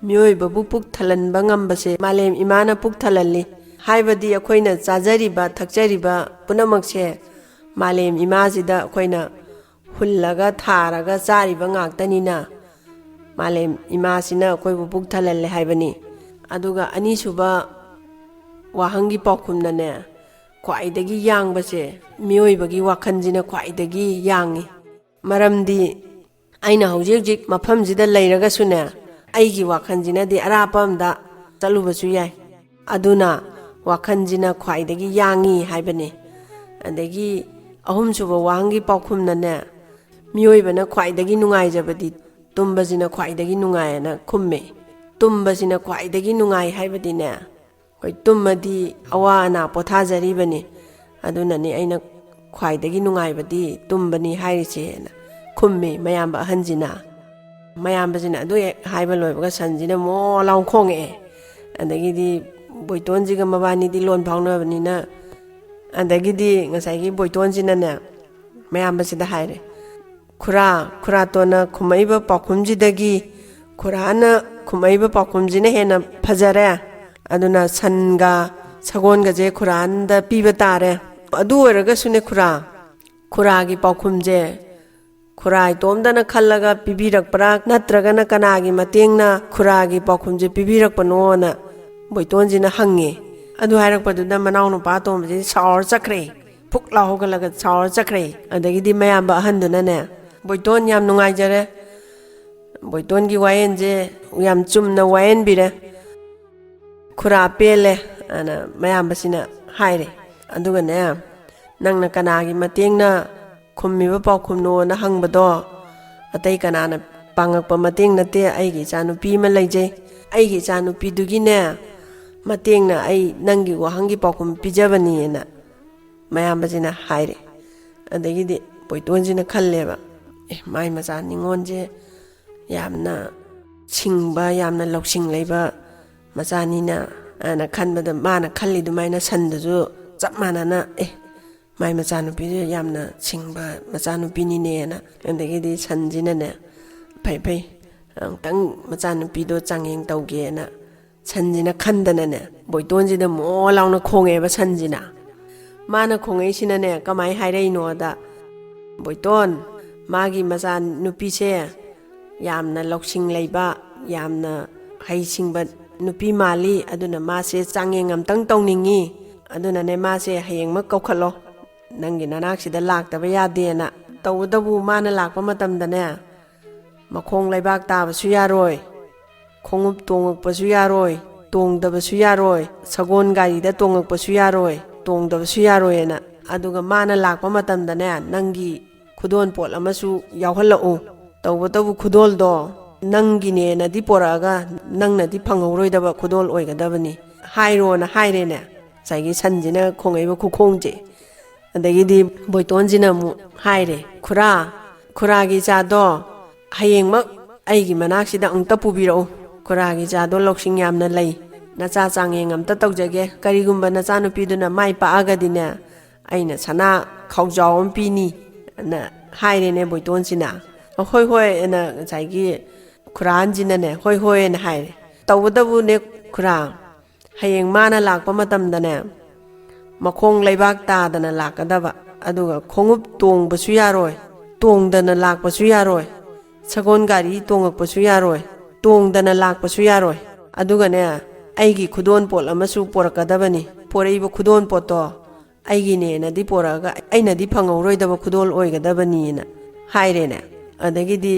S1: ꯃꯤꯑꯣꯏꯕꯕꯨ ꯄꯨꯛ ꯊꯜꯍꯟꯕ ꯉꯝꯕꯁꯦ ꯃꯥꯂꯦꯝ ꯏꯃꯥꯅ ꯄꯨꯛ ꯊꯜꯍꯜꯂꯤ ꯍꯥꯏꯕꯗꯤ ꯑꯩꯈꯣꯏꯅ ꯆꯥꯖꯔꯤꯕ ꯊꯛꯆꯔꯤꯕ ꯄꯨꯝꯅꯃꯛꯁꯦ ꯃꯥꯂꯦꯝ ꯏꯃꯥꯁꯤꯗ ꯑꯩꯈꯣꯏꯅ ꯍꯨꯜꯂꯒ ꯊꯥꯔꯒ ꯆꯥꯔꯤꯕ ꯉꯥꯛꯇꯅꯤꯅ ꯃꯥꯂꯦꯝ ꯏꯃꯥꯁꯤꯅ ꯑꯩꯈꯣꯏꯕꯨ ꯄꯨꯛ ꯊꯜꯍꯜꯂꯦ ꯍꯥꯏꯕꯅꯤ ꯑꯗꯨꯒ ꯑꯅꯤꯁꯨꯕ ꯋꯥꯍꯪꯒꯤ ꯄꯥꯎꯈꯨꯝꯅꯅꯦ ꯈ꯭ꯋꯥꯏꯗꯒꯤ ꯌꯥꯡꯕꯁꯦ ꯃꯤꯑꯣꯏꯕꯒꯤ ꯋꯥꯈꯜꯁꯤꯅ ꯈ꯭ꯋꯥꯏꯗꯒꯤ ꯌꯥꯡꯉꯤ ꯃꯔꯝꯗꯤ ꯑꯩꯅ ꯍꯧꯖꯤꯛ ꯍꯧꯖꯤꯛ ꯃꯐꯝꯁꯤꯗ ꯂꯩꯔꯒꯁꯨꯅꯦ ꯑꯩꯒꯤ ꯋꯥꯈꯜꯁꯤꯅꯗꯤ ꯑꯔꯥꯞꯄ ꯑꯃꯗ ꯆꯠꯂꯨꯕꯁꯨ ꯌꯥꯏ ꯑꯗꯨꯅ ꯋꯥꯈꯜꯁꯤꯅ ꯈ꯭ꯋꯥꯏꯗꯒꯤ ꯌꯥꯡꯉꯤ ꯍꯥꯏꯕꯅꯤ ꯑꯗꯒꯤ ꯑꯍꯨꯝꯁꯨꯕ ꯋꯥꯍꯪꯒꯤ ꯄꯥꯎꯈꯨꯝꯅꯅꯦ ꯃꯤꯑꯣꯏꯕꯅ ꯈ꯭ꯋꯥꯏꯗꯒꯤ ꯅꯨꯡꯉꯥꯏꯖꯕꯗꯤ ꯇꯨꯝꯕꯁꯤꯅ ꯈ꯭ꯋꯥꯏꯗꯒꯤ ꯅꯨꯡꯉꯥꯏꯑꯅ ꯈꯨꯝꯃꯦ ꯇꯨꯝꯕꯁꯤꯅ ꯈ꯭ꯋꯥꯏꯗꯒꯤ ꯅꯨꯡꯉꯥꯏ ꯍꯥꯏꯕꯗꯤꯅꯦ ꯑꯩꯈꯣꯏ ꯇꯨꯝꯃꯗꯤ ꯑꯋꯥ ꯑꯅꯥ ꯄꯣꯊꯥꯖꯔꯤꯕꯅꯤ ꯑꯗꯨꯅꯅꯤ ꯑꯩꯅ ꯈ꯭ꯋꯥꯏꯗꯒꯤ ꯅꯨꯡꯉꯥꯏꯕꯗꯤ ꯇꯨꯝꯕꯅꯤ ꯍꯥꯏꯔꯤꯁꯦꯅ ꯈꯨꯝꯃꯤ ꯃꯌꯥꯝꯕ ꯑꯍꯟꯁꯤꯅ ꯃꯌꯥꯝꯕꯁꯤꯅ ꯑꯗꯨ ꯍꯦꯛ ꯍꯥꯏꯕ ꯂꯣꯏꯕꯒ ꯁꯟꯁꯤꯅ ꯃꯣ ꯂꯥꯎ ꯈꯣꯡꯉꯛꯑꯦ ꯑꯗꯒꯤꯗꯤ ꯕꯣꯏꯇꯣꯟꯁꯤꯒ ꯃꯕꯥꯅꯤꯗꯤ ꯂꯣꯟ ꯐꯥꯎꯅꯕꯅꯤꯅ ꯑꯗꯒꯤꯗꯤ ꯉꯁꯥꯏꯒꯤ ꯕꯣꯏꯇꯣꯟꯁꯤꯅꯅꯦ ꯃꯌꯥꯝꯕꯁꯤꯗ ꯍꯥꯏꯔꯦ ꯈꯨꯔꯥꯇꯣꯟꯅ ꯈꯨꯝꯃꯛꯏꯕ ꯄꯥꯎꯈꯨꯝꯁꯤꯗꯒꯤ ꯈꯨꯔꯥꯅ ꯈꯨꯝꯃꯛꯏꯕ ꯄꯥꯎꯈꯨꯝꯁꯤꯅ ꯍꯦꯟꯅ ꯐꯖꯔꯦ ꯑꯗꯨꯅ ꯁꯟꯒ ꯁꯒꯣꯜꯒꯁꯦ ꯈꯨꯔꯥꯟꯗ ꯄꯤꯕ ꯇꯥꯔꯦ ꯑꯗꯨ ꯑꯣꯏꯔꯒꯁꯨꯅꯦ ꯈꯨꯔꯥꯒꯤ ꯄꯥꯎꯈꯨꯝꯁꯦ ꯈꯨꯔꯥ ꯏꯇꯣꯝꯗꯅ ꯈꯜꯂꯒ ꯄꯤꯕꯤꯔꯛꯄ꯭ꯔꯥ ꯅꯠꯇ꯭ꯔꯒꯅ ꯀꯅꯥꯒꯤ ꯃꯇꯦꯡꯅ ꯈꯨꯔꯥꯒꯤ ꯄꯥꯎꯈꯨꯝꯁꯦ ꯄꯤꯕꯤꯔꯛꯄꯅꯣꯅ ꯕꯣꯏꯇꯣꯟꯁꯤꯅ ꯍꯪꯉꯦ ꯑꯗꯨ ꯍꯥꯏꯔꯛꯄꯗꯨꯗ ꯃꯅꯥꯎꯅꯨꯄꯥ ꯑꯇꯣꯝꯕꯁꯤ ꯁꯥꯎꯔ ꯆꯠꯈ꯭ꯔꯦ ꯐꯨꯛ ꯂꯥꯎ ꯍꯧꯒꯠꯂꯒ ꯁꯥꯎꯔ ꯆꯠꯈ꯭ꯔꯦ ꯑꯗꯒꯤꯗꯤ ꯃꯌꯥꯝꯕ ꯑꯍꯟꯗꯨꯅꯅꯦ ꯕꯣꯏꯇꯣꯟ ꯌꯥꯝ ꯅꯨꯡꯉꯥꯏꯖꯔꯦ ꯕꯣꯏꯇꯣꯟꯒꯤ ꯋꯥꯌꯦꯜꯁꯦ ꯌꯥꯝ ꯆꯨꯝꯅ ꯋꯥꯌꯦꯟꯕꯤꯔꯦ ꯈꯨꯔꯥ ꯄꯦꯜꯂꯦ ꯑꯅ ꯃꯌꯥꯝꯕꯁꯤꯅ ꯍꯥꯏꯔꯦ ꯑꯗꯨꯒꯅꯦ ꯅꯪꯅ ꯀꯅꯥꯒꯤ ꯃꯇꯦꯡꯅ ꯈꯨꯝꯃꯤꯕ ꯄꯥꯎꯈꯨꯝꯅꯣꯅ ꯍꯪꯕꯗꯣ ꯑꯇꯩ ꯀꯅꯥꯅ ꯄꯥꯡꯉꯛꯄ ꯃꯇꯦꯡ ꯅꯠꯇꯦ ꯑꯩꯒꯤ ꯏꯆꯥꯅꯨꯄꯤ ꯑꯃ ꯂꯩꯖꯩ ꯑꯩꯒꯤ ꯏꯆꯥꯅꯨꯄꯤꯗꯨꯒꯤꯅꯦ ꯃꯇꯦꯡꯅ ꯑꯩ ꯅꯪꯒꯤ ꯋꯥꯍꯪꯒꯤ ꯄꯥꯎꯈꯨꯝ ꯄꯤꯖꯕꯅꯤꯅ ꯃꯌꯥꯝꯕꯁꯤꯅ ꯍꯥꯏꯔꯦ ꯑꯗꯒꯤꯗꯤ ꯕꯣꯏꯇꯣꯟꯁꯤꯅ ꯈꯜꯂꯦꯕ ꯃꯥꯏ ꯃꯆꯥ ꯅꯤꯉꯣꯟꯁꯦ ꯌꯥꯝꯅ ꯁꯤꯡꯕ ꯌꯥꯝꯅ ꯂꯧꯁꯤꯡ ꯂꯩꯕ ꯃꯆꯥꯅꯤꯅ ꯑꯅ ꯈꯟꯕꯗ ꯃꯥꯅ ꯈꯜꯂꯤ ꯑꯗꯨꯃꯥꯏꯅ ꯁꯟꯗꯨꯁꯨ ꯆꯞ ꯃꯥꯟꯅꯅ ꯃꯥꯏ ꯃꯆꯥꯅꯨꯄꯤꯁꯦ ꯌꯥꯝꯅ ꯁꯤꯡꯕ ꯃꯆꯥꯅꯨꯄꯤꯅꯤꯅꯦꯅ ꯑꯗꯒꯤꯗꯤ ꯁꯟꯁꯤꯅꯅꯦ ꯐꯩ ꯑꯃꯨꯛꯇꯪ ꯃꯆꯥꯅꯨꯄꯤꯗꯣ ꯆꯥꯡꯌꯦꯡ ꯇꯧꯒꯦꯅ ꯁꯟꯁꯤꯅ ꯈꯟꯗꯅꯅꯦ ꯕꯣꯏꯇꯣꯟꯁꯤꯗ ꯃꯣ ꯂꯥꯎꯅ ꯈꯣꯡꯉꯦꯕ ꯁꯟꯁꯤꯅ ꯃꯥꯅ ꯈꯣꯡꯉꯛꯏꯁꯤꯅꯅꯦ ꯀꯃꯥꯏꯅ ꯍꯥꯏꯔꯛꯏꯅꯣꯗ ꯕꯣꯏꯇꯣꯟ ꯃꯥꯒꯤ ꯃꯆꯥꯅꯨꯄꯤꯁꯦ ꯌꯥꯝꯅ ꯂꯧꯁꯤꯡ ꯂꯩꯕ ꯌꯥꯝꯅ ꯍꯩꯁꯤꯡꯕ ꯅꯨꯄꯤ ꯃꯥꯜꯂꯤ ꯑꯗꯨꯅ ꯃꯥꯁꯦ ꯆꯥꯡꯌꯦꯡ ꯑꯝꯇꯪ ꯇꯧꯅꯤꯡꯉꯤ ꯑꯗꯨꯅꯅꯦ ꯃꯥꯁꯦ ꯍꯌꯦꯡꯃꯛ ꯀꯧꯈꯠꯂꯣ ꯅꯪꯒꯤ ꯅꯅꯥꯛꯁꯤꯗ ꯂꯥꯛꯇꯕ ꯌꯥꯗꯦꯅ ꯇꯧꯕꯇꯕꯨ ꯃꯥꯅ ꯂꯥꯛꯄ ꯃꯇꯝꯗꯅꯦ ꯃꯈꯣꯡ ꯂꯩꯕꯥꯛ ꯇꯥꯕꯁꯨ ꯌꯥꯔꯣꯏ ꯈꯣꯡꯎꯞ ꯇꯣꯡꯉꯛꯄꯁꯨ ꯌꯥꯔꯣꯏ ꯇꯣꯡꯗꯕꯁꯨ ꯌꯥꯔꯣꯏ ꯁꯒꯣꯜ ꯒꯥꯔꯤꯗ ꯇꯣꯡꯉꯛꯄꯁꯨ ꯌꯥꯔꯣꯏ ꯇꯣꯡꯗꯕꯁꯨ ꯌꯥꯔꯣꯏꯅ ꯑꯗꯨꯒ ꯃꯥꯅ ꯂꯥꯛꯄ ꯃꯇꯝꯗꯅꯦ ꯅꯪꯒꯤ ꯈꯨꯗꯣꯜ ꯄꯣꯠ ꯑꯃꯁꯨ ꯌꯥꯎꯍꯜꯂꯛꯎ ꯇꯧꯕꯇꯕꯨ ꯈꯨꯗꯣꯜꯗꯣ ꯅꯪꯒꯤꯅꯦꯅꯗꯤ ꯄꯣꯔꯛꯑꯒ ꯅꯪꯅꯗꯤ ꯐꯪꯍꯧꯔꯣꯏꯗꯕ ꯈꯨꯗꯣꯜ ꯑꯣꯏꯒꯗꯕꯅꯤ ꯍꯥꯏꯔꯣꯅ ꯍꯥꯏꯔꯦꯅꯦ ꯉꯁꯥꯏꯒꯤ ꯁꯟꯁꯤꯅ ꯈꯣꯡꯉꯛꯏꯕ ꯈꯨꯈꯣꯡꯁꯦ ꯑꯗꯒꯤꯗꯤ ꯕꯣꯏꯇꯣꯟꯁꯤꯅ ꯑꯃꯨꯛ ꯍꯥꯏꯔꯦ ꯈꯨꯔꯥꯒꯤ ꯏꯆꯥꯗꯣ ꯍꯌꯦꯡꯃꯛ ꯑꯩꯒꯤ ꯃꯅꯥꯛꯁꯤꯗ ꯑꯃꯨꯛꯇ ꯄꯨꯕꯤꯔꯛꯎ ꯈꯨꯔꯥꯒꯤ ꯏꯆꯥꯗꯣ ꯂꯧꯁꯤꯡ ꯌꯥꯝꯅ ꯂꯩ ꯅꯆꯥ ꯆꯥꯡꯌꯦꯡ ꯑꯝꯇ ꯇꯧꯖꯒꯦ ꯀꯔꯤꯒꯨꯝꯕ ꯅꯆꯥꯅꯨꯄꯤꯗꯨꯅ ꯃꯥꯏ ꯄꯥꯛꯑꯒꯗꯤꯅꯦ ꯑꯩꯅ ꯁꯅꯥ ꯈꯥꯎꯖꯥꯎ ꯑꯃ ꯄꯤꯅꯤ ꯑꯅ ꯍꯥꯏꯔꯦꯅꯦ ꯕꯣꯏꯇꯣꯟꯁꯤꯅ ꯍꯣꯏ ꯑꯅ ꯉꯁꯥꯏꯒꯤ ꯈꯨꯔꯥꯍꯟꯁꯤꯅꯅꯦ ꯍꯣꯏ ꯑꯅ ꯍꯥꯏꯔꯦ ꯇꯧꯕꯇꯕꯨꯅꯦ ꯈꯨꯔꯥ ꯍꯌꯦꯡ ꯃꯥꯅ ꯂꯥꯛꯄ ꯃꯇꯝꯗꯅꯦ ꯃꯈꯣꯡ ꯂꯩꯕꯥꯛ ꯇꯥꯗꯅ ꯂꯥꯛꯀꯗꯕ ꯑꯗꯨꯒ ꯈꯣꯡꯎꯞ ꯇꯣꯡꯕꯁꯨ ꯌꯥꯔꯣꯏ ꯇꯣꯡꯗꯅ ꯂꯥꯛꯄꯁꯨ ꯌꯥꯔꯣꯏ ꯁꯒꯣꯜ ꯒꯥꯔꯤ ꯇꯣꯡꯉꯛꯄꯁꯨ ꯌꯥꯔꯣꯏ ꯇꯣꯡꯗꯅ ꯂꯥꯛꯄꯁꯨ ꯌꯥꯔꯣꯏ ꯑꯗꯨꯒꯅꯦ ꯑꯩꯒꯤ ꯈꯨꯗꯣꯜ ꯄꯣꯠ ꯑꯃꯁꯨ ꯄꯣꯔꯛꯀꯗꯕꯅꯤ ꯄꯣꯔꯛꯏꯕ ꯈꯨꯗꯣꯜ ꯄꯣꯠꯇꯣ ꯑꯩꯒꯤꯅꯦꯅꯗꯤ ꯄꯣꯔꯛꯑꯒ ꯑꯩꯅꯗꯤ ꯐꯪꯍꯧꯔꯣꯏꯗꯕ ꯈꯨꯗꯣꯜ ꯑꯣꯏꯒꯗꯕꯅꯤꯅ ꯍꯥꯏꯔꯦꯅꯦ ꯑꯗꯒꯤꯗꯤ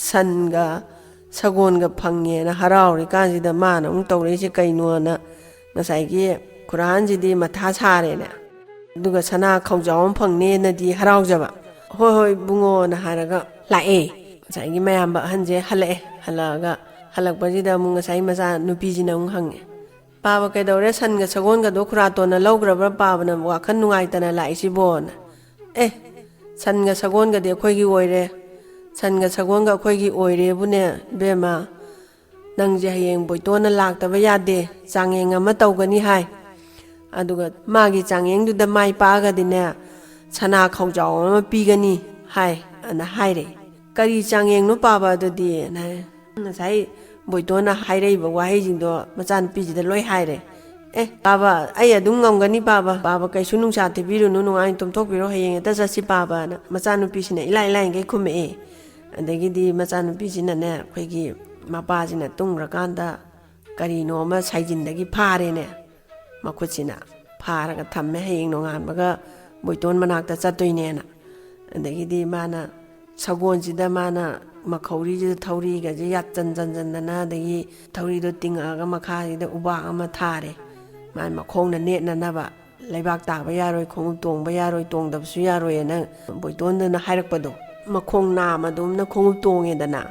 S1: ꯁꯟꯒ ꯁꯒꯣꯜꯒ ꯐꯪꯉꯦꯅ ꯍꯔꯥꯎꯔꯤꯀꯥꯟꯁꯤꯗ ꯃꯥꯅ ꯑꯃꯨꯛ ꯇꯧꯔꯛꯏꯁꯦ ꯀꯩꯅꯣꯅ ꯉꯁꯥꯏꯒꯤ ꯈꯨꯔꯥꯟꯁꯤꯗꯤ ꯃꯊꯥ ꯁꯥꯔꯦꯅꯦ ꯑꯗꯨꯒ ꯁꯅꯥ ꯈꯥꯎꯖꯥꯎ ꯑꯃ ꯐꯪꯅꯦꯅꯗꯤ ꯍꯔꯥꯎꯖꯕ ꯍꯣꯏ ꯕꯨꯡꯉꯣꯅ ꯍꯥꯏꯔꯒ ꯂꯥꯛꯑꯦ ꯉꯁꯥꯏꯒꯤ ꯃꯌꯥꯝꯕ ꯑꯍꯟꯁꯦ ꯍꯜꯂꯛꯑꯒ ꯍꯜꯂꯛꯄꯁꯤꯗ ꯑꯃꯨꯛ ꯉꯁꯥꯏ ꯃꯆꯥ ꯅꯨꯄꯤꯁꯤꯅ ꯑꯃꯨꯛ ꯍꯪꯉꯦ ꯄꯥꯕ ꯀꯩꯗꯧꯔꯦ ꯁꯟꯒ ꯁꯒꯣꯜꯒꯗꯣ ꯈꯨꯔꯥꯇꯣꯟꯅ ꯂꯧꯈ꯭ꯔꯕ꯭ꯔꯥ ꯄꯥꯕꯅ ꯋꯥꯈꯜ ꯅꯨꯡꯉꯥꯏꯇꯅ ꯂꯥꯛꯏꯁꯤꯕꯣꯅ ꯁꯟꯒ ꯁꯒꯣꯜꯒꯗꯤ ꯑꯩꯈꯣꯏꯒꯤ ꯑꯣꯏꯔꯦ ꯁꯟꯒ ꯁꯒꯣꯜꯒ ꯑꯩꯈꯣꯏꯒꯤ ꯑꯣꯏꯔꯦꯕꯨꯅꯦ ꯏꯕꯦꯝꯃ ꯅꯪꯁꯦ ꯍꯌꯦꯡ ꯕꯣꯏꯇꯣꯟꯅ ꯂꯥꯛꯇꯕ ꯌꯥꯗꯦ ꯆꯥꯡꯌꯦꯡ ꯑꯃ ꯇꯧꯒꯅꯤ ꯍꯥꯏ ꯑꯗꯨꯒ ꯃꯥꯒꯤ ꯆꯥꯡꯌꯦꯡꯗꯨꯗ ꯃꯥꯏ ꯄꯥꯛꯑꯒꯗꯤꯅꯦ ꯁꯅꯥ ꯈꯥꯎꯖꯥꯎ ꯑꯃ ꯄꯤꯒꯅꯤ ꯍꯥꯏ ꯑꯅ ꯍꯥꯏꯔꯦ ꯀꯔꯤ ꯆꯥꯡꯌꯦꯡꯅꯣ ꯄꯥꯕ ꯑꯗꯨꯗꯤ ꯉꯁꯥꯏ ꯕꯣꯏꯇꯣꯟꯅ ꯍꯥꯏꯔꯛꯏꯕ ꯋꯥꯍꯩꯁꯤꯡꯗꯣ ꯃꯆꯥꯅꯨꯄꯤꯁꯤꯗ ꯂꯣꯏ ꯍꯥꯏꯔꯦ ꯄꯥꯕ ꯑꯩ ꯑꯗꯨꯝ ꯉꯝꯒꯅꯤ ꯄꯥꯕ ꯀꯩꯁꯨ ꯅꯨꯡꯁꯥ ꯊꯤꯕꯤꯔꯨꯅꯨ ꯅꯨꯡꯉꯥꯏꯅ ꯇꯨꯝꯊꯣꯛꯄꯤꯔꯣ ꯍꯌꯦꯡ ꯍꯦꯛꯇ ꯆꯠꯁꯤ ꯄꯥꯕꯅ ꯃꯆꯥꯅꯨꯄꯤꯁꯤꯅ ꯏꯂꯥꯏ ꯂꯥꯏꯅꯈꯩ ꯈꯨꯝꯃꯛꯑꯦ ꯑꯗꯒꯤꯗꯤ ꯃꯆꯥꯅꯨꯄꯤꯁꯤꯅꯅꯦ ꯑꯩꯈꯣꯏꯒꯤ ꯃꯄꯥꯁꯤꯅ ꯇꯨꯝꯈ꯭ꯔꯀꯥꯟꯗ ꯀꯔꯤꯅꯣ ꯑꯃ ꯁꯥꯏꯖꯤꯟꯗꯒꯤ ꯐꯥꯔꯦꯅꯦ ꯃꯈꯨꯠꯁꯤꯅ ꯐꯥꯔꯒ ꯊꯝꯃꯦ ꯍꯌꯦꯡ ꯅꯣꯡꯉꯥꯟꯕꯒ ꯕꯣꯏꯇꯣꯟ ꯃꯅꯥꯛꯇ ꯆꯠꯇꯣꯏꯅꯦꯅ ꯑꯗꯒꯤꯗꯤ ꯃꯥꯅ ꯁꯒꯣꯜꯁꯤꯗ ꯃꯥꯅ ꯃꯈꯧꯔꯤꯁꯤꯗ ꯊꯧꯔꯤꯒꯁꯦ ꯌꯥꯠꯆꯟꯗꯅ ꯑꯗꯒꯤ ꯊꯧꯔꯤꯗꯣ ꯇꯤꯡꯉꯛꯑꯒ ꯃꯈꯥꯁꯤꯗ ꯎꯕꯥꯛ ꯑꯃ ꯊꯥꯔꯦ ꯃꯥꯏ ꯃꯈꯣꯡꯅ ꯅꯦꯠꯅꯅꯕ ꯂꯩꯕꯥꯛ ꯇꯥꯕ ꯌꯥꯔꯣꯏ ꯈꯣꯡꯎꯞ ꯇꯣꯡꯕ ꯌꯥꯔꯣꯏ ꯇꯣꯡꯗꯕꯁꯨ ꯌꯥꯔꯣꯏꯅ ꯕꯣꯏꯇꯣꯟꯗꯅ ꯍꯥꯏꯔꯛꯄꯗꯣ ꯃꯈꯣꯡ ꯅꯥꯝꯃꯗꯣꯝꯅ ꯈꯣꯡꯎꯞ ꯇꯣꯡꯉꯦꯗꯅ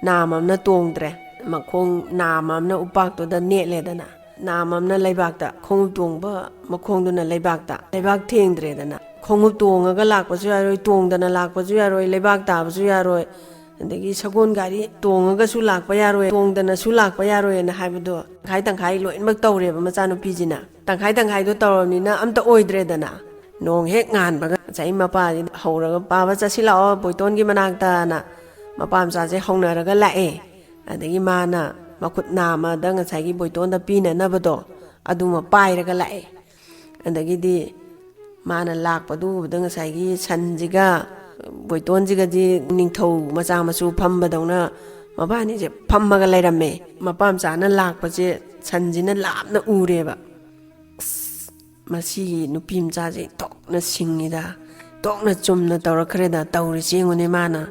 S1: ꯅꯥꯝ ꯑꯃꯅ ꯇꯣꯡꯗ꯭ꯔꯦ ꯃꯈꯣꯡ ꯅꯥꯝ ꯑꯃꯅ ꯎꯄꯥꯛꯇꯨꯗ ꯅꯦꯠꯂꯦꯗꯅ ꯅꯥꯝ ꯑꯃꯅ ꯂꯩꯕꯥꯛꯇ ꯈꯣꯡꯎꯞ ꯇꯣꯡꯕ ꯃꯈꯣꯡꯗꯨꯅ ꯂꯩꯕꯥꯛꯇ ꯂꯩꯕꯥꯛ ꯊꯦꯡꯗ꯭ꯔꯦꯗꯅ ꯈꯣꯡꯎꯞ ꯇꯣꯡꯉꯒ ꯂꯥꯛꯄꯁꯨ ꯌꯥꯔꯣꯏ ꯇꯣꯡꯗꯅ ꯂꯥꯛꯄꯁꯨ ꯌꯥꯔꯣꯏ ꯂꯩꯕꯥꯛ ꯇꯥꯕꯁꯨ ꯌꯥꯔꯣꯏ ꯑꯗꯒꯤ ꯁꯒꯣꯜ ꯒꯥꯔꯤ ꯇꯣꯡꯉꯒꯁꯨ ꯂꯥꯛꯄ ꯌꯥꯔꯣꯏ ꯇꯣꯡꯗꯅꯁꯨ ꯂꯥꯛꯄ ꯌꯥꯔꯣꯏꯅ ꯍꯥꯏꯕꯗꯣ ꯇꯪꯈꯥꯏ ꯇꯪꯈꯥꯏ ꯂꯣꯏꯅꯃꯛ ꯇꯧꯔꯦꯕ ꯃꯆꯥꯅꯨꯄꯤꯁꯤꯅ ꯇꯪꯈꯥꯏ ꯇꯪꯈꯥꯏꯗꯣ ꯇꯧꯔꯕꯅꯤꯅ ꯑꯝꯇ ꯑꯣꯏꯗ꯭ꯔꯦꯗꯅ ꯅꯣꯡ ꯍꯦꯛ ꯉꯥꯟꯕꯒ ꯉꯁꯥꯏ ꯃꯄꯥꯁꯤꯅ ꯍꯧꯔꯒ ꯄꯥꯕ ꯆꯠꯁꯤꯜꯂꯛꯑꯣ ꯕꯣꯏꯇꯣꯟꯒꯤ ꯃꯅꯥꯛꯇꯅ ꯃꯄꯥ ꯃꯆꯥꯁꯦ ꯍꯧꯅꯔꯒ ꯂꯥꯛꯑꯦ ꯑꯗꯒꯤ ꯃꯥꯅ ꯃꯈꯨꯠ ꯅꯥꯝꯃꯗ ꯉꯁꯥꯏꯒꯤ ꯕꯣꯏꯇꯣꯟꯗ ꯄꯤꯅꯅꯕꯗꯣ ꯑꯗꯨꯃ ꯄꯥꯏꯔꯒ ꯂꯥꯛꯑꯦ ꯑꯗꯒꯤꯗꯤ ꯃꯥꯅ ꯂꯥꯛꯄꯗꯨ ꯎꯕꯗ ꯉꯁꯥꯏꯒꯤ ꯁꯟꯁꯤꯒ ꯕꯣꯏꯇꯣꯟꯁꯤꯒꯗꯤ ꯅꯤꯡꯊꯧ ꯃꯆꯥ ꯃꯁꯨ ꯐꯝꯕꯗꯧꯅ ꯃꯕꯥꯅꯤꯁꯦ ꯐꯝꯃꯒ ꯂꯩꯔꯝꯃꯦ ꯃꯄꯥ ꯃꯆꯥꯅ ꯂꯥꯛꯄꯁꯦ ꯁꯟꯁꯤꯅ ꯂꯥꯞꯅ ꯎꯔꯦꯕ ꯃꯁꯤꯒꯤ ꯅꯨꯄꯤ ꯃꯆꯥꯁꯦ ꯊꯣꯛꯅ ꯁꯤꯡꯉꯤꯗ ꯊꯣꯛꯅ ꯆꯨꯝꯅ ꯇꯧꯔꯛꯈ꯭ꯔꯦꯗ ꯇꯧꯔꯤꯁꯤ ꯌꯦꯡꯉꯨꯅꯦ ꯃꯥꯅ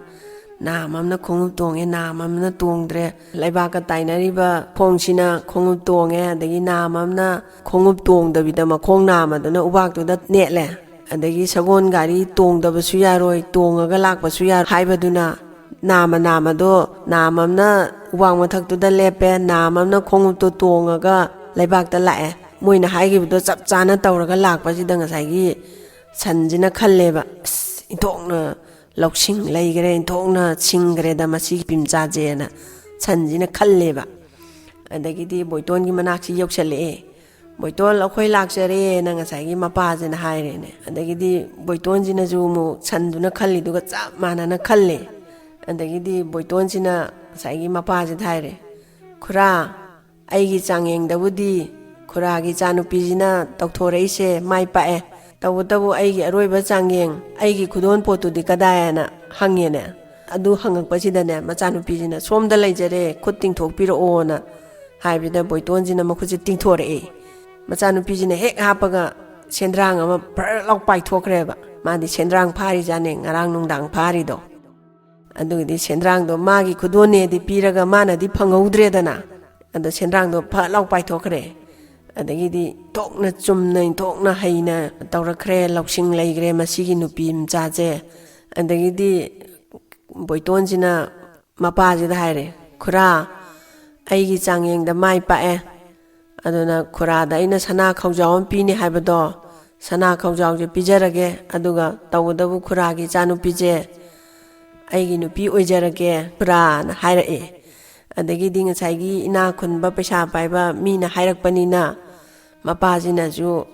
S1: ꯅꯥꯝ ꯑꯃꯅ ꯈꯣꯡꯎꯞ ꯇꯣꯡꯉꯦ ꯅꯥꯝ ꯑꯃꯅ ꯇꯣꯡꯗ꯭ꯔꯦ ꯂꯩꯕꯥꯛꯀ ꯇꯥꯏꯅꯔꯤꯕ ꯈꯣꯡꯁꯤꯅ ꯈꯣꯡꯎꯞ ꯇꯣꯡꯉꯦ ꯑꯗꯒꯤ ꯅꯥꯝ ꯑꯃꯅ ꯈꯣꯡꯎꯞ ꯇꯣꯡꯗꯕꯤꯗ ꯃꯈꯣꯡ ꯅꯥꯝꯃꯗꯨꯅ ꯎꯕꯥꯛꯇꯨꯗ ꯅꯦꯠꯂꯦ ꯑꯗꯒꯤ ꯁꯒꯣꯜ ꯒꯥꯔꯤ ꯇꯣꯡꯗꯕꯁꯨ ꯌꯥꯔꯣꯏ ꯇꯣꯡꯉꯒ ꯂꯥꯛꯄꯁꯨ ꯌꯥꯔꯣꯏ ꯍꯥꯏꯕꯗꯨꯅ ꯅꯥꯝꯃꯗꯣ ꯅꯥꯝ ꯑꯃꯅ ꯎꯕꯥꯛ ꯃꯊꯛꯇꯨꯗ ꯂꯦꯞꯄꯦ ꯅꯥꯝ ꯑꯃꯅ ꯈꯣꯡꯎꯞꯇꯣ ꯇꯣꯡꯉꯒ ꯂꯩꯕꯥꯛꯇ ꯂꯥꯛꯑꯦ ꯃꯣꯏꯅ ꯍꯥꯏꯈꯤꯕꯗꯣ ꯆꯞ ꯆꯥꯅ ꯇꯧꯔꯒ ꯂꯥꯛꯄꯁꯤꯗ ꯉꯁꯥꯏꯒꯤ ꯁꯟꯁꯤꯅ ꯈꯜꯂꯦꯕ ꯏꯟꯊꯣꯛꯅ ꯂꯧꯁꯤꯡ ꯂꯩꯈ꯭ꯔꯦ ꯏꯟꯊꯣꯛꯅ ꯁꯤꯡꯈ꯭ꯔꯦꯗ ꯃꯁꯤꯒꯤ ꯄꯤꯝꯆꯥꯁꯦꯅ ꯁꯟꯁꯤꯅ ꯈꯜꯂꯦꯕ ꯑꯗꯒꯤꯗꯤ ꯕꯣꯏꯇꯣꯟꯒꯤ ꯃꯅꯥꯛꯁꯤ ꯌꯧꯁꯜꯂꯛꯑꯦ ꯕꯣꯏꯇꯣꯟ ꯑꯩꯈꯣꯏ ꯂꯥꯛꯆꯔꯦꯅ ꯉꯁꯥꯏꯒꯤ ꯃꯄꯥꯁꯤꯅ ꯍꯥꯏꯔꯦꯅꯦ ꯑꯗꯒꯤꯗꯤ ꯕꯣꯏꯇꯣꯟꯁꯤꯅꯁꯨ ꯑꯃꯨꯛ ꯁꯟꯗꯨꯅ ꯈꯜꯂꯤꯗꯨꯒ ꯆꯞ ꯃꯥꯟꯅꯅ ꯈꯜꯂꯦ ꯑꯗꯒꯤꯗꯤ ꯕꯣꯏꯇꯣꯟꯁꯤꯅ ꯉꯁꯥꯏꯒꯤ ꯃꯄꯥꯁꯤꯗ ꯍꯥꯏꯔꯦ ꯈꯨꯔꯥ ꯑꯩꯒꯤ ꯆꯥꯡꯌꯦꯡꯗꯕꯨꯗꯤ ꯈꯨꯔꯥꯒꯤ ꯏꯆꯥꯅꯨꯄꯤꯁꯤꯅ ꯇꯧꯊꯣꯔꯛꯏꯁꯦ ꯃꯥꯏ ꯄꯥꯛꯑꯦ ꯇꯧꯕꯇꯕꯨ ꯑꯩꯒꯤ ꯑꯔꯣꯏꯕ ꯆꯥꯡꯌꯦꯡ ꯑꯩꯒꯤ ꯈꯨꯗꯣꯟ ꯄꯣꯠꯇꯨꯗꯤ ꯀꯗꯥꯏꯅ ꯍꯪꯉꯦꯅꯦ ꯑꯗꯨ ꯍꯪꯉꯛꯄꯁꯤꯗꯅꯦ ꯃꯆꯥꯅꯨꯄꯤꯁꯤꯅ ꯁꯣꯝꯗ ꯂꯩꯖꯔꯦ ꯈꯨꯠ ꯇꯤꯡꯊꯣꯛꯄꯤꯔꯛꯑꯣꯅ ꯍꯥꯏꯕꯗ ꯕꯣꯏꯇꯣꯟꯁꯤꯅ ꯃꯈꯨꯠꯁꯦ ꯇꯤꯡꯊꯣꯔꯛꯑꯦ ꯃꯆꯥꯅꯨꯄꯤꯁꯤꯅ ꯍꯦꯛ ꯍꯥꯞꯄꯒ ꯁꯦꯟꯗ꯭ꯔꯥꯡ ꯑꯃ ꯐꯔ ꯂꯥꯎ ꯄꯥꯏꯊꯣꯛꯈ꯭ꯔꯦꯕ ꯃꯥꯗꯤ ꯁꯦꯟꯗ꯭ꯔꯥꯡ ꯐꯥꯔꯤꯖꯥꯠꯅꯦ ꯉꯔꯥꯡ ꯅꯨꯡꯗꯥꯡ ꯐꯥꯔꯤꯗꯣ ꯑꯗꯨꯒꯤꯗꯤ ꯁꯦꯟꯗ꯭ꯔꯥꯡꯗꯣ ꯃꯥꯒꯤ ꯈꯨꯗꯣꯟꯅꯦꯗꯤ ꯄꯤꯔꯒ ꯃꯥꯅꯗꯤ ꯐꯪꯍꯧꯗ꯭ꯔꯦꯗꯅ ꯑꯗꯣ ꯁꯦꯟꯗ꯭ꯔꯥꯡꯗꯣ ꯐꯠ ꯂꯥꯎ ꯄꯥꯏꯊꯣꯛꯈ꯭ꯔꯦ ꯑꯗꯒꯤꯗꯤ ꯊꯣꯛꯅ ꯆꯨꯝꯅ ꯊꯣꯛꯅ ꯍꯩꯅ ꯇꯧꯔꯛꯈ꯭ꯔꯦ ꯂꯧꯁꯤꯡ ꯂꯩꯈ꯭ꯔꯦ ꯃꯁꯤꯒꯤ ꯅꯨꯄꯤ ꯃꯆꯥꯁꯦ ꯑꯗꯒꯤꯗꯤ ꯕꯣꯏꯇꯣꯟꯁꯤꯅ ꯃꯄꯥꯁꯤꯗ ꯍꯥꯏꯔꯦ ꯈꯨꯔꯥ ꯑꯩꯒꯤ ꯆꯥꯡꯌꯦꯡꯗ ꯃꯥꯏ ꯄꯥꯛꯑꯦ ꯑꯗꯨꯅ ꯈꯨꯔꯥꯗ ꯑꯩꯅ ꯁꯅꯥ ꯈꯧꯖꯥꯎ ꯑꯃ ꯄꯤꯅꯤ ꯍꯥꯏꯕꯗꯣ ꯁꯅꯥ ꯈꯧꯖꯥꯎꯁꯦ ꯄꯤꯖꯔꯒꯦ ꯑꯗꯨꯒ ꯇꯧꯕꯇꯕꯨ ꯈꯨꯔꯥꯒꯤ ꯏꯆꯥꯅꯨꯄꯤꯁꯦ ꯑꯩꯒꯤ ꯅꯨꯄꯤ ꯑꯣꯏꯖꯔꯒꯦ ꯈꯨꯔꯥꯅ ꯍꯥꯏꯔꯛꯑꯦ ꯑꯗꯒꯤꯗꯤ ꯉꯁꯥꯏꯒꯤ ꯏꯅꯥꯛ ꯈꯨꯟꯕ ꯄꯩꯁꯥ ꯄꯥꯏꯕ ꯃꯤꯅ ꯍꯥꯏꯔꯛꯄꯅꯤꯅ ꯃꯄꯥꯁꯤꯅꯁꯨ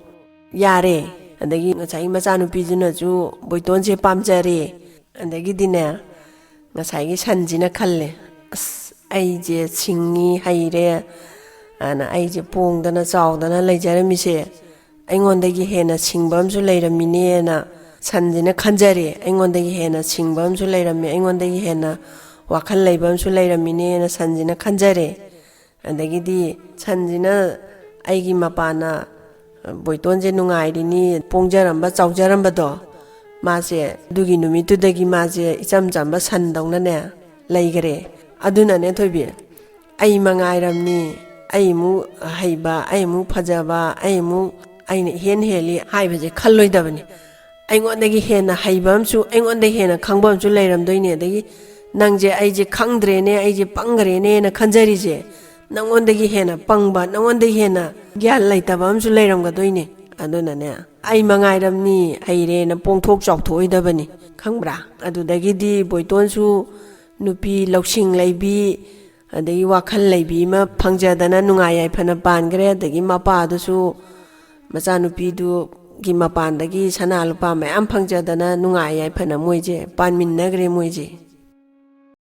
S1: ꯌꯥꯔꯦ ꯑꯗꯒꯤ ꯉꯁꯥꯏꯒꯤ ꯃꯆꯥꯅꯨꯄꯤꯁꯤꯅꯁꯨ ꯕꯣꯏꯇꯣꯟꯁꯦ ꯄꯥꯝꯖꯔꯦ ꯑꯗꯒꯤꯗꯤꯅꯦ ꯉꯁꯥꯏꯒꯤ ꯁꯟꯁꯤꯅ ꯈꯜꯂꯦ ꯑꯩꯁꯦ ꯁꯤꯡꯉꯤ ꯍꯩꯔꯦ ꯑꯅ ꯑꯩꯁꯦ ꯄꯣꯡꯗꯅ ꯆꯥꯎꯗꯅ ꯂꯩꯖꯔꯝꯃꯤꯁꯦ ꯑꯩꯉꯣꯟꯗꯒꯤ ꯍꯦꯟꯅ ꯁꯤꯡꯕ ꯑꯃꯁꯨ ꯂꯩꯔꯝꯃꯤꯅꯦꯅ ꯁꯟꯁꯤꯅ ꯈꯟꯖꯔꯦ ꯑꯩꯉꯣꯟꯗꯒꯤ ꯍꯦꯟꯅ ꯁꯤꯡꯕ ꯑꯃꯁꯨ ꯂꯩꯔꯝꯃꯤ ꯑꯩꯉꯣꯟꯗꯒꯤ ꯍꯦꯟꯅ ꯋꯥꯈꯜ ꯂꯩꯕ ꯑꯃꯁꯨ ꯂꯩꯔꯝꯃꯤꯅꯦꯅ ꯁꯟꯁꯤꯅ ꯈꯟꯖꯔꯦ ꯑꯗꯒꯤꯗꯤ ꯁꯟꯁꯤꯅ ꯑꯩꯒꯤ ꯃꯄꯥꯅ ꯕꯣꯏꯇꯣꯟꯁꯦ ꯅꯨꯡꯉꯥꯏꯔꯤꯅꯤ ꯄꯣꯡꯖꯔꯝꯕ ꯆꯥꯎꯖꯔꯝꯕꯗꯣ ꯃꯥꯁꯦ ꯑꯗꯨꯒꯤ ꯅꯨꯃꯤꯠꯇꯨꯗꯒꯤ ꯃꯥꯁꯦ ꯏꯆꯝ ꯆꯝꯕ ꯁꯟꯗꯧꯅꯅꯦ ꯂꯩꯈꯔꯦ ꯑꯗꯨꯅꯅꯦ ꯊꯣꯏꯕꯤ ꯑꯩ ꯃꯉꯥꯏꯔꯝꯅꯤ ꯑꯩꯃꯨꯛ ꯍꯩꯕ ꯑꯩꯃꯨꯛ ꯐꯖꯕ ꯑꯩꯅ ꯏꯍꯦꯟ ꯍꯦꯜꯂꯤ ꯍꯥꯏꯕꯁꯦ ꯈꯜꯂꯣꯏꯗꯕꯅꯤ ꯑꯩꯉꯣꯟꯗꯒꯤ ꯍꯦꯟꯅ ꯍꯩꯕ ꯑꯃꯁꯨ ꯑꯩꯉꯣꯟꯗꯒꯤ ꯍꯦꯟꯅ ꯈꯪꯕ ꯑꯃꯁꯨ ꯂꯩꯔꯝꯗꯣꯏꯅꯦ ꯑꯗꯒꯤ ꯅꯪꯁꯦ ꯑꯩꯁꯦ ꯈꯪꯗ꯭ꯔꯦꯅꯦ ꯑꯩꯁꯦ ꯄꯪꯈ꯭ꯔꯦꯅꯦꯅ ꯈꯟꯖꯔꯤꯁꯦ ꯅꯪꯉꯣꯟꯗꯒꯤ ꯍꯦꯟꯅ ꯄꯪꯕ ꯅꯪꯉꯣꯟꯗꯒꯤ ꯍꯦꯟꯅ ꯒ꯭ꯌꯥꯟ ꯂꯩꯇꯕ ꯑꯃꯁꯨ ꯂꯩꯔꯝꯒꯗꯣꯏꯅꯦ ꯑꯗꯨꯅꯅꯦ ꯑꯩ ꯃꯉꯥꯏꯔꯝꯅꯤ ꯍꯩꯔꯦꯅ ꯄꯣꯡꯊꯣꯛ ꯆꯥꯎꯊꯣꯛꯑꯣꯏꯗꯕꯅꯤ ꯈꯪꯕ꯭ꯔꯥ ꯑꯗꯨꯗꯒꯤꯗꯤ ꯕꯣꯏꯇꯣꯟꯁꯨ ꯅꯨꯄꯤ ꯂꯧꯁꯤꯡ ꯂꯩꯕꯤ ꯑꯗꯒꯤ ꯋꯥꯈꯜ ꯂꯩꯕꯤ ꯑꯃ ꯐꯪꯖꯗꯅ ꯅꯨꯡꯉꯥꯏ ꯌꯥꯏꯐꯅ ꯄꯥꯟꯈ꯭ꯔꯦ ꯑꯗꯒꯤ ꯃꯄꯥꯗꯨꯁꯨ ꯃꯆꯥꯅꯨꯄꯤꯗꯨꯒꯤ ꯃꯄꯥꯟꯗꯒꯤ ꯁꯅꯥ ꯂꯨꯄꯥ ꯃꯌꯥꯝ ꯐꯪꯖꯗꯅ ꯅꯨꯡꯉꯥꯏ ꯌꯥꯏꯐꯅ ꯃꯣꯏꯁꯦ ꯄꯥꯟꯃꯤꯟꯅꯈ꯭ꯔꯦ ꯃꯣꯏꯁꯦ